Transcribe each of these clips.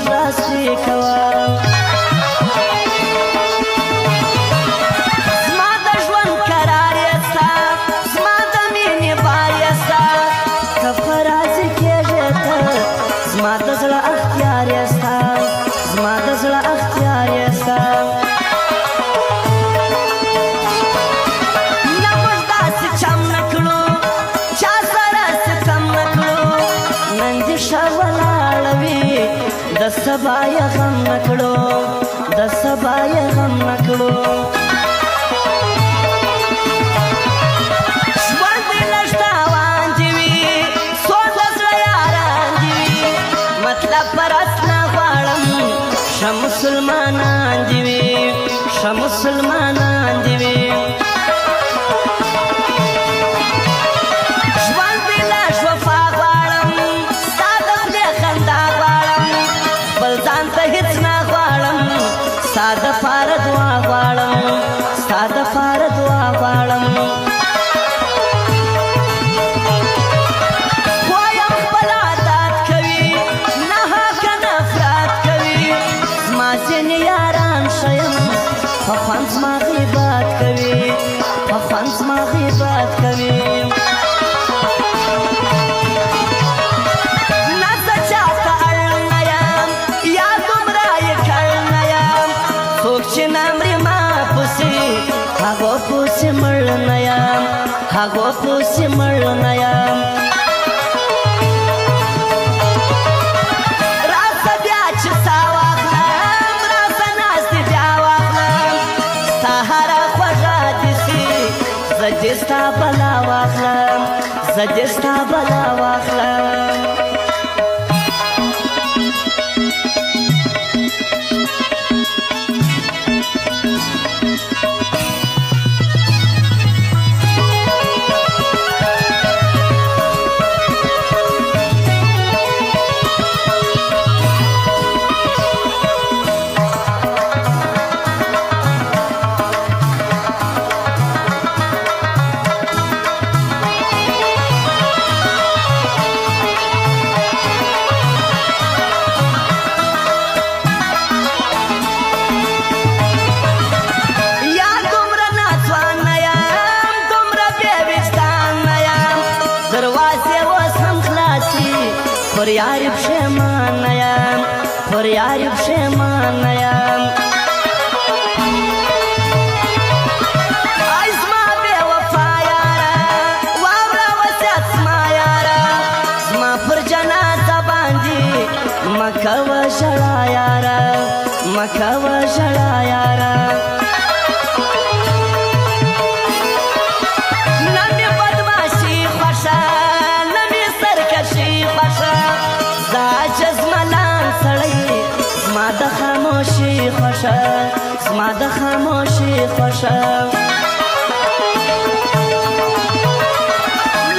زړاسي کوه زما د ژوند قرار یې ستا زما د مینې بار یې ستا که په راضي کېږې ته زما د زړه اختیار یې ستا زما د زړه اختیار یې ستا د سبا یې غم نه کړو د سبا یې غم نه کړو ژوند دې لږ تاوان دې وي سوړ د زړه یاران دې وي مطلب پرست نه غواړم ښه مسلمانان دې وي ښه مسلمانان دې وي ستا د پاره دعا غواړم ستا د پاره دعا غواړم وایم خپل عادات کوي ناحقه نفرت کوي زما ځینې یاران ښه یم په خوند زما غیبت کوي په خوند زما غیبت کوي هغو پوسې مړ نه یم هغو پوسې مړ نه یم راسه بیا چې ساه واخلم راسه ناستې بیا واخلم ستا هره خوږه دې سي زه دې ستا بلا واخلم زه دې ستا بلا واخلم پر یاری پښیمان نه یم پر یاری پښیمان نه یم ای زما بې وفا یاره واوره وصیت زما یاره زما پر جنازه باندې مه کوه ژړا یاره مه کوه ژړا یاره نه مې بدماشي خوښه نه مې سرکشي خوښه عجز ملان سړی زما د خاموشي خوښه زما د خاموشي خوښه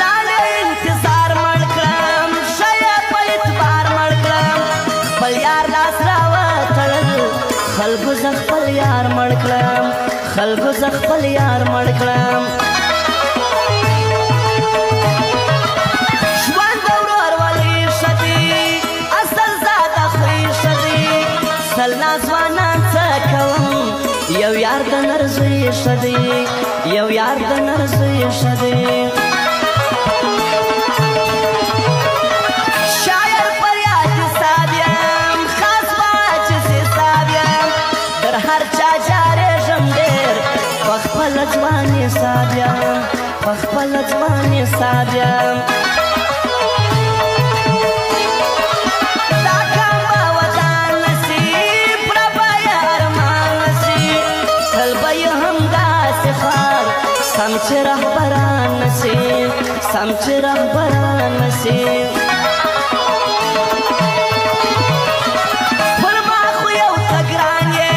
لاړې انتظار مړ کړم ښه یې په اعتبار مړ کړم خپل یار لاس راوتړل خلکو زه خپل یار مړ کړم خلکو زه خپل یار مړ کړم سلنا ځوانان څه کوم یو یار د نرزوی ښه دی یو یار د نرزوی ښه دی شاعر پر یاد حساب یم خاص باجز حساب یم در هر چا جارېږم ډېر په خپله ځواني حساب یم په خپله ځواني حساب یم سم چې رهبران نشي سم چې رهبران نشي پر ما خو یو څه ګران یې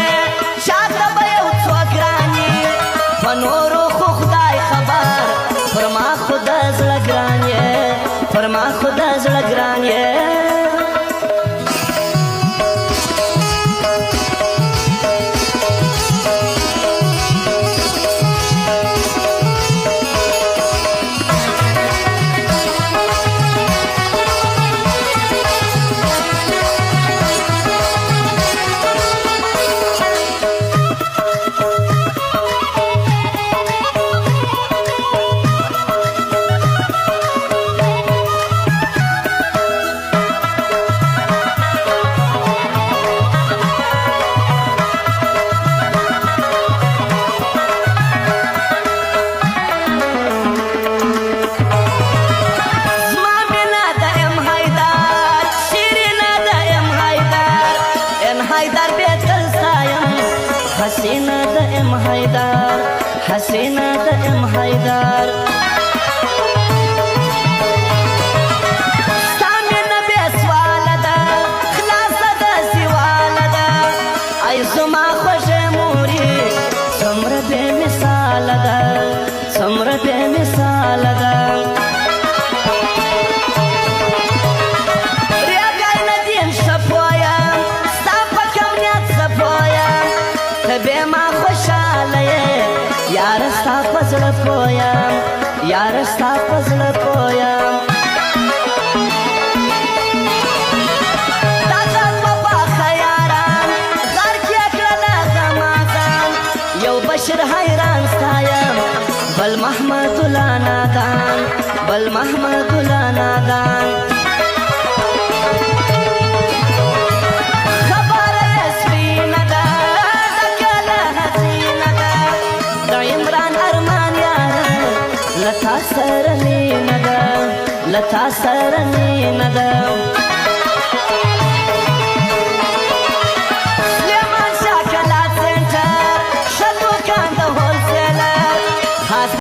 چاته به یو څوک ګران یې په نورو خو خدای خبر پر ما خو د زړه ګران یې پر ما خو د زړه ګران یې ام حیدر حسینه د ام حیدر ستا مینه بې سواله ده خلاصه ده سواله ده ای زما خوږې مورې څومره بې مثاله ده څومره بې مثاله ده بے ما خوشاله یاره ستا په زړه پویم یاره ستا په زړه پویم دا غږ په پاخه یاران غر کې کړله غمازان یو بشر حیران ستایم بل محمد الله نادان بل محمد الله نادان لتا سره مینه ده